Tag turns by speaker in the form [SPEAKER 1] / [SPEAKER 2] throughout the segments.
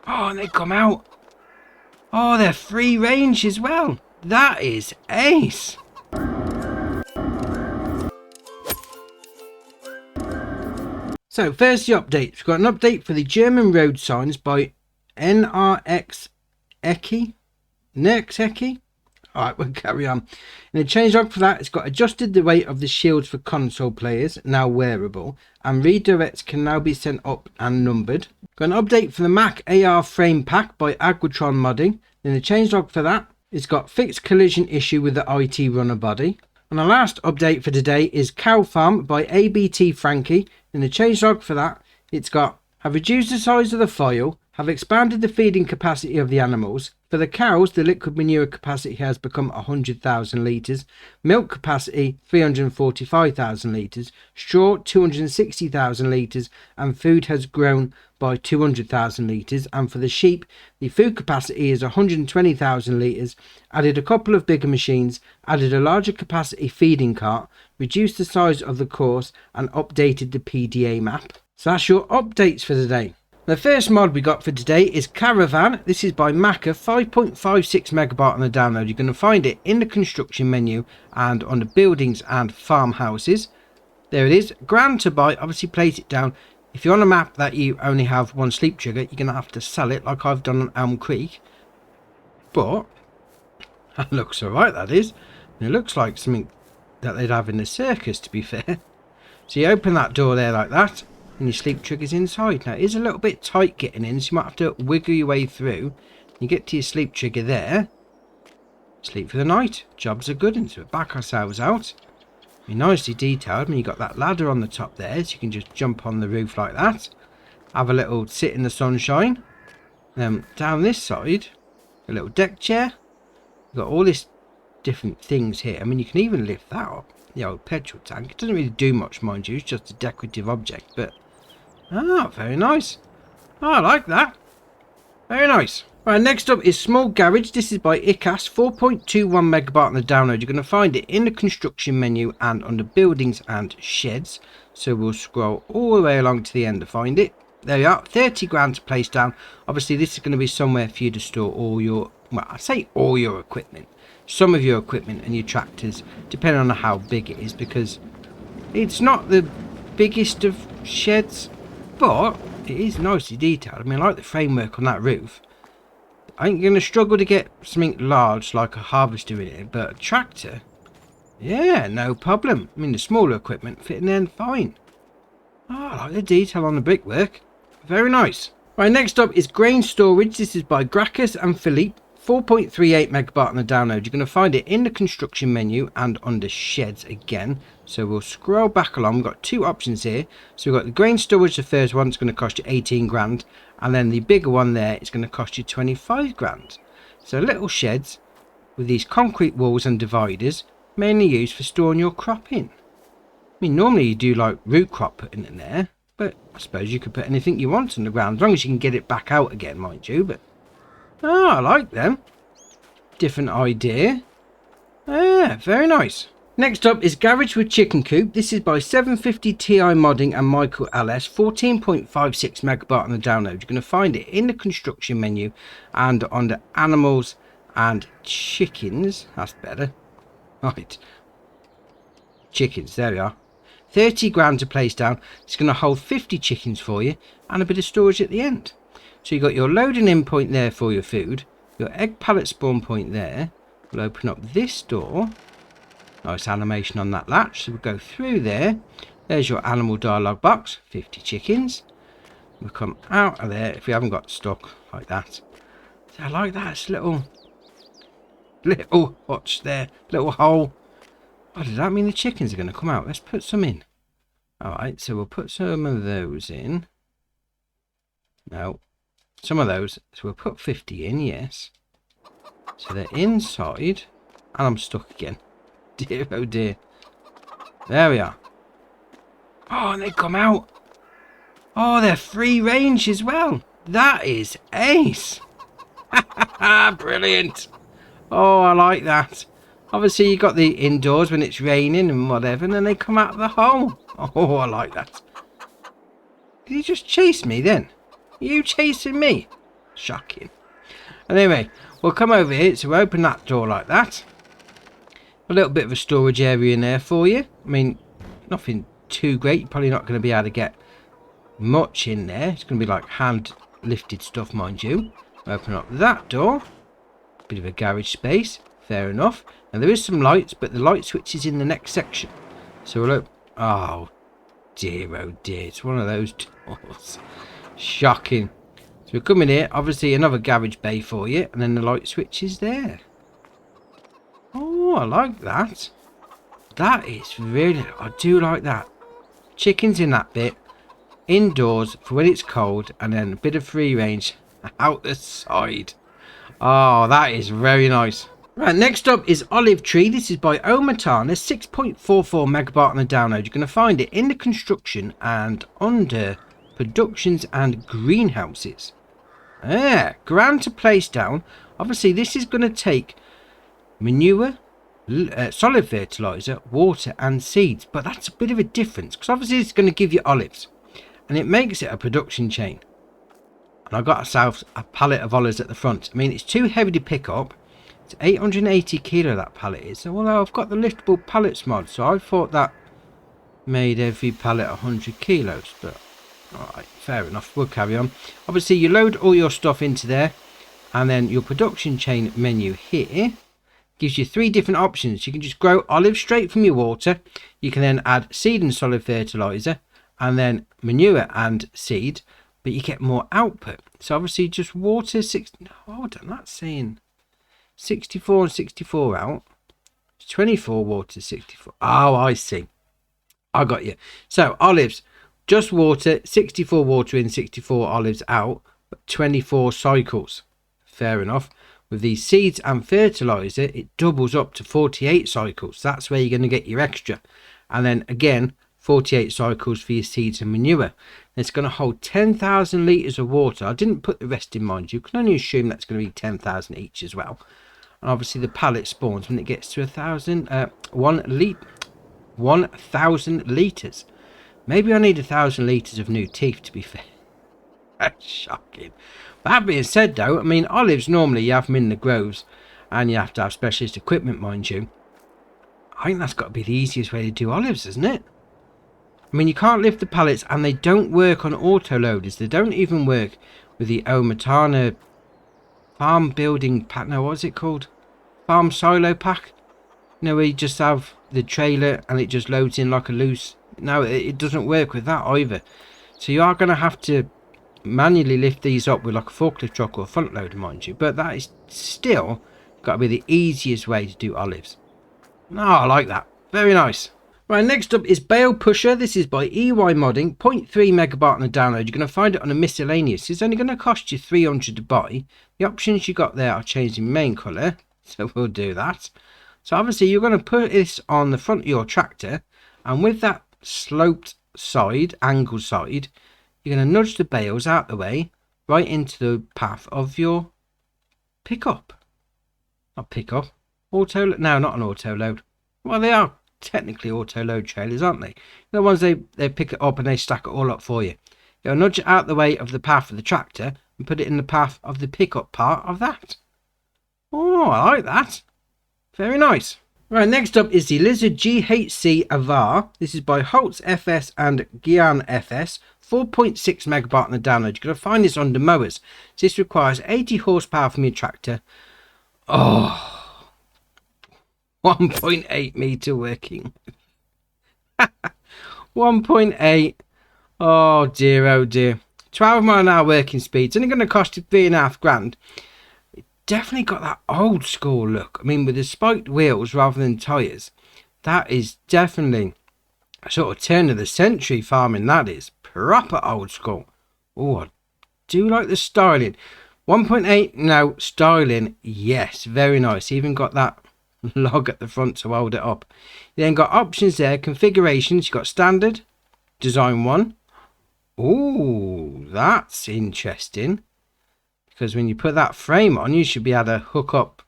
[SPEAKER 1] Oh, and they come out. Oh, they're free range as well. That is ace. So, first the updates. We've got an update for the German road signs by NRX Ecke. Alright, we'll carry on. In the changelog for that, it's got adjusted the weight of the shields for console players, now wearable, and redirects can now be sent up and numbered. Got an update for the Mac AR frame pack by Agwatron modding. In the changelog for that, it's got fixed collision issue with the IT runner body. And the last update for today is Cow Farm by ABT Frankie. In the changelog for that, it's got have reduced the size of the file, have expanded the feeding capacity of the animals. For the cows, the liquid manure capacity has become 100,000 litres, milk capacity 345,000 litres, straw 260,000 litres, and food has grown by 200,000 litres. And for the sheep, the food capacity is 120,000 litres, added a couple of bigger machines, added a larger capacity feeding cart, reduced the size of the course, and updated the PDA map. So that's your updates for today. The first mod we got for today is Caravan. This is by Macca, 5.56 megabyte on the download. You're going to find it in the construction menu and on the buildings and farmhouses. There it is. Grand to buy. Obviously place it down. If you're on a map that you only have one sleep trigger, you're going to have to sell it like I've done on Elm Creek. But that looks alright, that is. And it looks like something that they'd have in the circus, to be fair. So you open that door there like that, and your sleep trigger's inside. Now it is a little bit tight getting in, so you might have to wiggle your way through. You get to your sleep trigger there, sleep for the night. Jobs are good, and so we back ourselves out. I mean, nicely detailed. I mean, you got that ladder on the top there, so you can just jump on the roof like that, have a little sit in the sunshine. Then down this side, a little deck chair. You've got all this different things here. I mean, you can even lift that up, the old petrol tank. It doesn't really do much, mind you, it's just a decorative object, but very nice. I like that. Very nice. Right, next up is Small Garage. This is by ICAS, 4.21 megabyte on the download. You're going to find it in the construction menu and under buildings and sheds. So we'll scroll all the way along to the end to find it. There you are, 30 grand to place down. Obviously this is going to be somewhere for you to store all your, well, I say all your equipment. Some of your equipment and your tractors, depending on how big it is, because it's not the biggest of sheds, but it is nicely detailed. I mean, I like the framework on that roof. I ain't going to struggle to get something large like a harvester in it, but a tractor, yeah, no problem. I mean, the smaller equipment fitting in fine. I like the detail on the brickwork. Very nice. Right, next up is Grain Storage. This is by Gracchus and Philippe. 4.38 megabyte on the download. You're going to find it in the construction menu and under sheds again. So we'll scroll back along. We've got two options here. So we've got the grain storage, the first one, it's going to cost you 18 grand. And then the bigger one there, it's going to cost you 25 grand. So little sheds with these concrete walls and dividers, mainly used for storing your crop in. I mean, normally you do like root crop putting in there, but I suppose you could put anything you want on the ground, as long as you can get it back out again, mind you. But I like them. Different idea. Very nice. Next up is Garage with Chicken Coop. This is by 750 Ti Modding and Michael LS. 14.56 megabyte on the download. You're going to find it in the construction menu and under animals and chickens. That's better. Right. Chickens, there we are. 30 grand to place down. It's going to hold 50 chickens for you and a bit of storage at the end. So you've got your loading in point there for your food, your egg pallet spawn point there. We'll open up this door. Nice animation on that latch. So we'll go through there. There's your animal dialogue box, 50 chickens. We'll come out of there if we haven't got stuck like that. So I like that. It's little watch there, little hole. Oh, does that mean the chickens are going to come out? Let's put some in. Alright, so we'll put some of those in. No. Some of those, so we'll put 50 in, yes. So they're inside, and I'm stuck again. Dear, oh dear. There we are. Oh, and they come out. Oh, they're free range as well. That is ace. Brilliant. Oh, I like that. Obviously, you got the indoors when it's raining and whatever, and then they come out of the hole. Oh, I like that. Did you just chase me then? Are you chasing me? Shocking. Anyway, we'll come over here. So we'll open that door like that. A little bit of a storage area in there for you. I mean, nothing too great. You're probably not going to be able to get much in there. It's going to be like hand lifted stuff, mind you. Open up that door. Bit of a garage space. Fair enough. And there is some lights, but the light switch is in the next section. So we'll open... Oh dear, oh dear. It's one of those doors. Shocking. So we come in here. Obviously another garage bay for you. And then the light switch is there. Oh, I like that. That is really... I do like that. Chickens in that bit. Indoors for when it's cold. And then a bit of free range out the side. Oh, that is very nice. Right, next up is Olive Tree. This is by Omatana. 6.44 megabyte on the download. You're going to find it in the construction and under productions and greenhouses. Grand to place down. Obviously, this is going to take manure, solid fertilizer, water and seeds. But that's a bit of a difference because obviously it's going to give you olives. And it makes it a production chain. And I got myself a pallet of olives at the front. I mean, it's too heavy to pick up. It's 880 kilo that pallet is. So, well, I've got the liftable pallets mod. So I thought that made every pallet 100 kilos. But, alright, fair enough. We'll carry on. Obviously, you load all your stuff into there. And then your production chain menu here gives you 3 different options. You can just grow olives straight from your water. You can then add seed and solid fertilizer. And then manure and seed. But you get more output. So obviously just water 60. Hold on, that's saying 64 and 64 out. 24 water 64. Oh, I see. I got you. So olives, just water, 64 water in, 64 olives out, but 24 cycles. Fair enough. With these seeds and fertilizer, it doubles up to 48 cycles. That's where you're going to get your extra. And then again, 48 cycles for your seeds and manure. It's going to hold 10,000 litres of water. I didn't put the rest in, mind you. You can only assume that's going to be 10,000 each as well. And obviously the pallet spawns when it gets to 1,000 litres. Maybe I need 1,000 litres of new teeth, to be fair. That's shocking. That being said though, I mean, olives normally you have them in the groves and you have to have specialist equipment, mind you. I think that's got to be the easiest way to do olives, isn't it? I mean, you can't lift the pallets and they don't work on auto loaders. They don't even work with the Omatana farm building pack. No, what's it called? Farm silo pack. You know, where you just have the trailer and it just loads in like a loose. No, it doesn't work with that either. So you are going to have to manually lift these up with like a forklift truck or a front loader, mind you. But that is still got to be the easiest way to do olives. No, I like that. Very nice. Right, next up is Bale Pusher. This is by EY Modding, 0.3 megabyte on the download. You're going to find it on a miscellaneous. It's only going to cost you 300 to buy. The options you got there are changed in main colour, so we'll do that. So obviously you're going to put this on the front of your tractor, and with that sloped side, angled side, you're going to nudge the bales out the way, right into the path of your pickup. Not pickup. Auto, no, not an auto load. Well, they are technically auto load trailers, aren't they? The ones they pick it up and they stack it all up for you. You'll nudge it out the way of the path of the tractor and put it in the path of the pickup part of that. Oh, I like that. Very nice. Right, next up is the Lizard GHC Avar. This is by Holtz FS and Gian FS. 4.6 megabyte on the download. You're going to find this under mowers. So this requires 80 horsepower from your tractor. Oh, 1.8 meter working. 1.8. Oh dear, oh dear. 12 mile an hour working speed. It's only going to cost you £3,500. It definitely got that old school look. I mean, with the spiked wheels rather than tyres. That is definitely a sort of turn of the century farming. That is proper old school. Oh, I do like the styling. 1.8, no, styling, yes, very nice. Even got that log at the front to hold it up. You then got options there, configurations. You've got standard, design 1. Oh, that's interesting. Because when you put that frame on, you should be able to hook up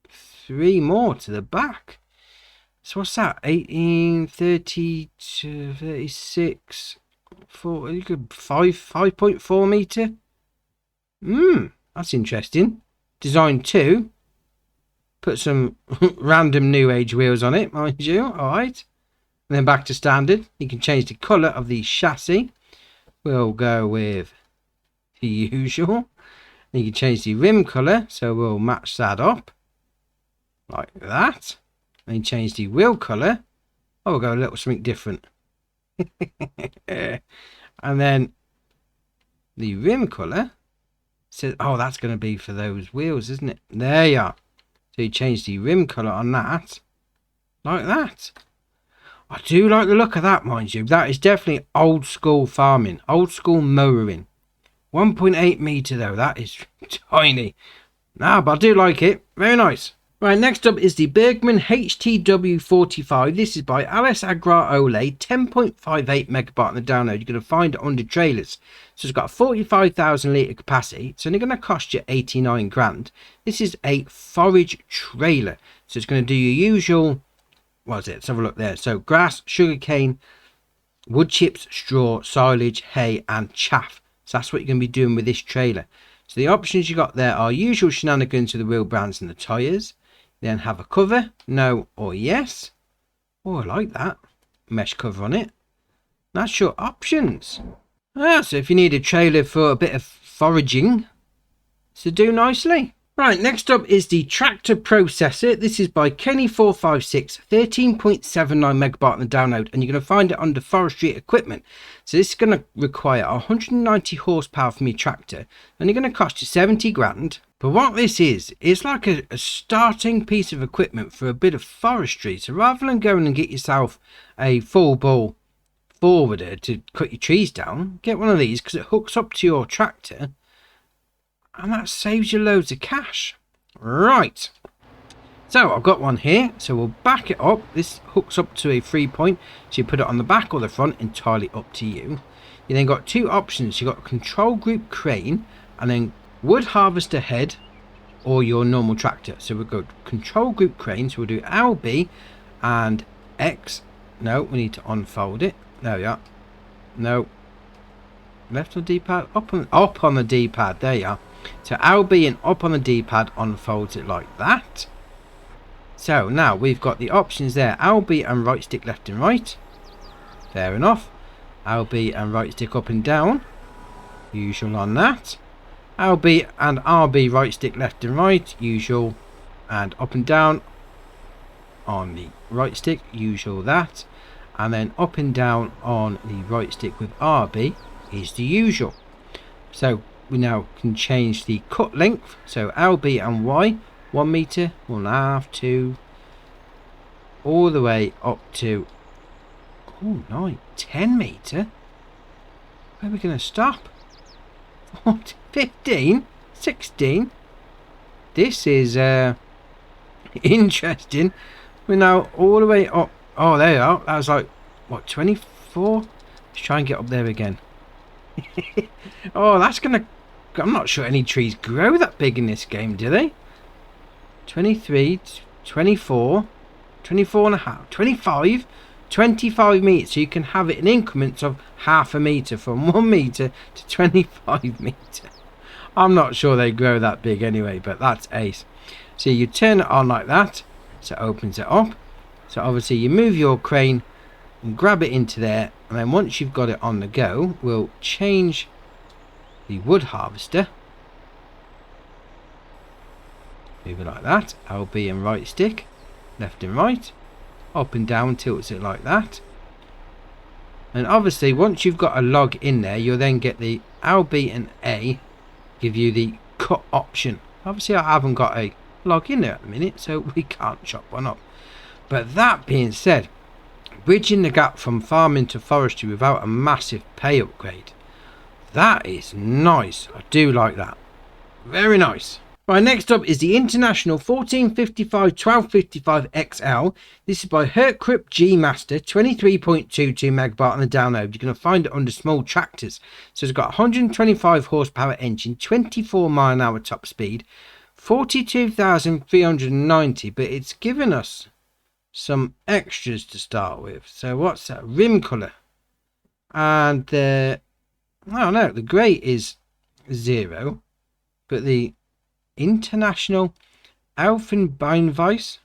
[SPEAKER 1] 3 more to the back. So what's that? 18, 30 to 36, 4, you could 5.4 meter. That's interesting. Design 2. Put some random new age wheels on it, mind you. Alright. And then back to standard. You can change the colour of the chassis. We'll go with the usual. You can change the rim colour, so we'll match that up. Like that. And change the wheel colour. Oh, we'll go a little something different. And then the rim colour. So, oh, that's going to be for those wheels, isn't it? There you are. So you change the rim colour on that. Like that. I do like the look of that, mind you. That is definitely old school farming. Old school mowing. 1.8 metre though. That is tiny. Nah, but I do like it. Very nice. Right, next up is the Bergman HTW45. This is by Alice Agra Ole. 10.58 megabyte on the download. You're going to find it under trailers. So it's got a 45,000 litre capacity. It's only going to cost you 89 grand. This is a forage trailer. So it's going to do your usual... What is it? Let's have a look there. So grass, sugarcane, wood chips, straw, silage, hay and chaff. So that's what you're going to be doing with this trailer. So the options you got there are usual shenanigans with the wheel brands and the tyres. Then have a cover, no or yes. Oh, I like that. Mesh cover on it. That's your options. So if you need a trailer for a bit of foraging, so do nicely. Right, next up is the tractor processor. This is by Kenny456, 13.79 megabyte on the download, and you're going to find it under forestry equipment. So this is going to require 190 horsepower from your tractor, and you're going to cost you 70 grand. But what this is, it's like a starting piece of equipment for a bit of forestry. So rather than going and get yourself a full ball forwarder to cut your trees down, get one of these because it hooks up to your tractor. And that saves you loads of cash. Right. So I've got one here. So we'll back it up. This hooks up to a 3-point. So you put it on the back or the front, entirely up to you. You then got two options. You've got control group crane and then wood harvester head or your normal tractor. So we'll go control group crane. So we'll do LB and X. No, we need to unfold it. There we are. No. Left on D-pad. Up on the D-pad. There you are. So LB and up on the D-pad unfolds it like that. So now we've got the options there. LB and right stick left and right. Fair enough. LB and right stick up and down. Usual on that. LB and RB right stick left and right. Usual. And up and down on the right stick. Usual that. And then up and down on the right stick with RB is the usual. So we now can change the cut length. So LB and Y, 1 meter, 1.5, 2, all the way up to 10 meter. Where are we going to stop? 15, 16. This is interesting. We're now all the way up. Oh, there you are. That was like what, 24? Let's try and get up there again. Oh, that's gonna... I'm not sure any trees grow that big in this game, do they? 23, 24, 24 and a half, 25, 25 meters. So you can have it in increments of half a meter, from 1 meter to 25 meter. I'm not sure they grow that big anyway, but that's ace. So you turn it on like that, so it opens it up. So obviously you move your crane and grab it into there, and then once you've got it on the go, we'll change the wood harvester. Move it like that. LB and right stick, left and right, up and down, tilts it like that. And obviously once you've got a log in there, you'll then get the LB and A give you the cut option. Obviously I haven't got a log in there at the minute, so we can't chop one up. But that being said, bridging the gap from farming to forestry without a massive pay upgrade, that is nice. I do like that. Very nice. Right, next up is the International 1455-1255 XL. This is by Herkrupp G Master, 23.22 megabyte on the download. You're going to find it under small tractors. So it's got 125 horsepower engine, 24 mile an hour top speed, 42,390, but it's given us some extras to start with. So what's that? Rim colour. And I don't know, the grey is 0, But the International Elfenbeinweiss,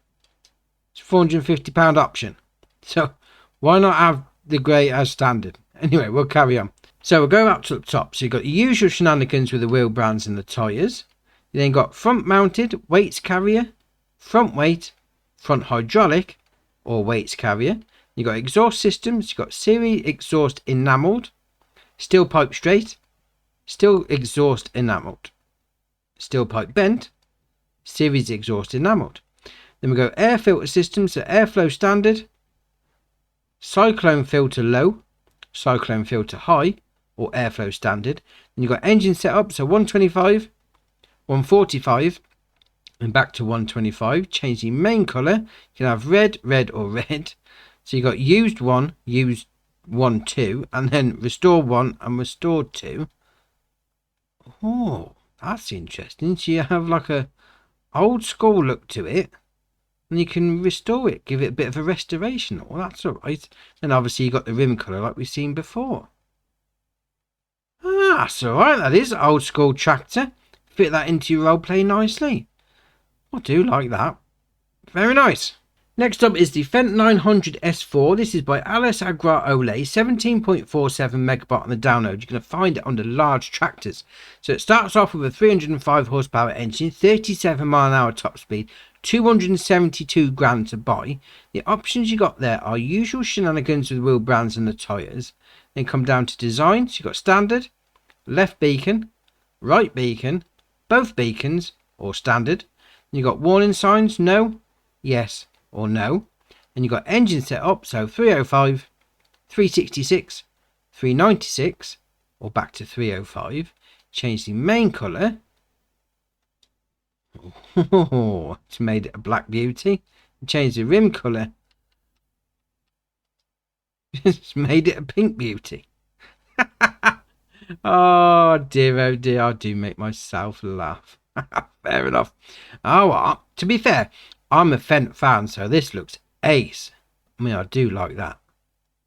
[SPEAKER 1] it's £450 option. So why not have the grey as standard? Anyway, we'll carry on. So we'll go up to the top. So you've got the usual shenanigans with the wheel brands and the tyres. You then got front mounted weights carrier, front weight, front hydraulic or weights carrier. You've got exhaust systems. You've got series exhaust enamelled, steel pipe straight, steel exhaust enamelled, steel pipe bent, series exhaust enamelled. Then we go air filter systems, so airflow standard, cyclone filter low, cyclone filter high, or airflow standard. And you've got engine setup, so 125, 145, and back to 125. Change the main colour. You can have red, red, or red. So you've got used 1, used 1, 2, and then restore 1 and restored 2. Oh, that's interesting. So you have like a old school look to it, and you can restore it, give it a bit of a restoration. Oh, that's all right. And obviously you got the rim colour like we've seen before. Ah, that's all right. That is old school tractor. Fit that into your roleplay nicely. I do like that. Very nice. Next up is the Fendt 900 S4. This is by Alice Agra Ole, 17.47 megawatt on the download. You're going to find it under large tractors. So it starts off with a 305 horsepower engine, 37 mile an hour top speed, 272 grand to buy. The options you got there are usual shenanigans with wheel brands and the tyres. Then come down to design. So you've got standard, left beacon, right beacon, both beacons, or standard. You've got warning signs, no, yes, or no. And you've got engine set up, so 305, 366, 396, or back to 305. Change the main colour. Oh, it's made it a black beauty. Change the rim colour. It's made it a pink beauty. Oh dear, I do make myself laugh. Fair enough. Oh, well, to be fair, I'm a Fendt fan, so this looks ace. I mean, I do like that.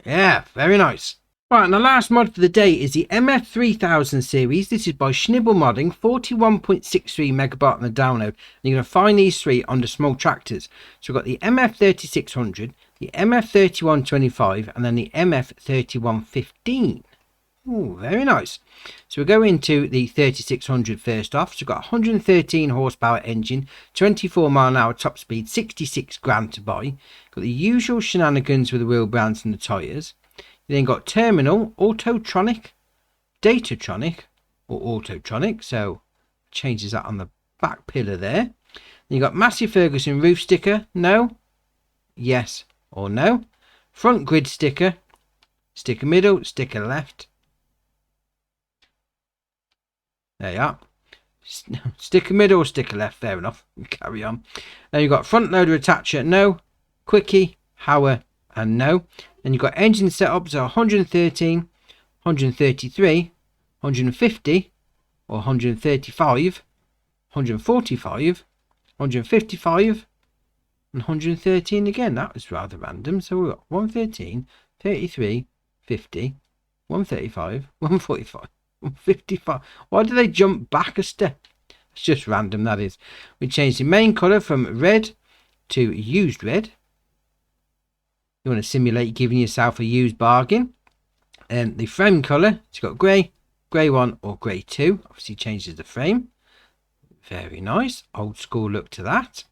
[SPEAKER 1] Yeah, very nice. Right, and the last mod for the day is the MF3000 series. This is by Schnibble Modding, 41.63 megabyte on the download. And you're going to find these three under small tractors. So we've got the MF3600, the MF3125, and then the MF3115. Oh, very nice. So we'll go into the 3600 first off. So we've got 113 horsepower engine, 24 mile an hour top speed, 66 grand to buy. Got the usual shenanigans with the wheel brands and the tyres. You then got terminal, autotronic, datatronic, or autotronic. So changes that on the back pillar there. Then you got Massey Ferguson roof sticker, no, yes, or no. Front grid sticker, sticker middle, sticker left. There you are. Sticker middle, sticker left. Fair enough. Carry on. Then you've got front loader attacher, no. Quickie, Hauer, and no. Then you've got engine setups, so 113, 133, 150, or 135, 145, 155, and 113 again. That was rather random. So we've got 113, 33, 50, 135, 145. 55. Why do they jump back a step? It's just random, that is. We change the main colour from red to used red. You want to simulate giving yourself a used bargain. And the frame colour, it's got grey, grey 1 or grey 2. Obviously changes the frame. Very nice. Old school look to that.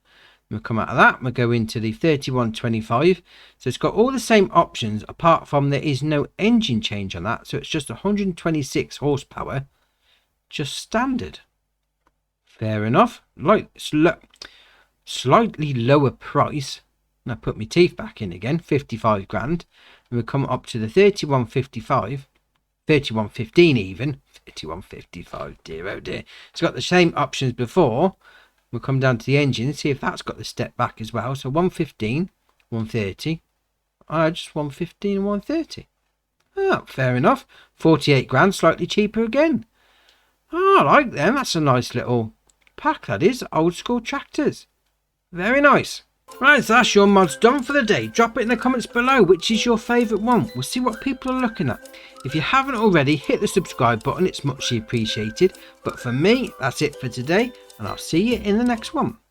[SPEAKER 1] We'll come out of that. We'll go into the 3125. So it's got all the same options apart from there is no engine change on that. So it's just 126 horsepower. Just standard. Fair enough. Like slightly lower price. And I put my teeth back in again. 55 grand. And we'll come up to the 3155. 3115 even. 3155. Dear oh dear. It's got the same options before. We'll come down to the engine, see if that's got the step back as well. So 115, 130, just 115 and 130. Oh, fair enough. 48 grand, slightly cheaper again. Oh, I like them. That's a nice little pack, that is. Old school tractors. Very nice. Right, so that's your mods done for the day. Drop it in the comments below which is your favourite one. We'll see what people are looking at. If you haven't already, hit the subscribe button, it's muchly appreciated. But for me, that's it for today, and I'll see you in the next one.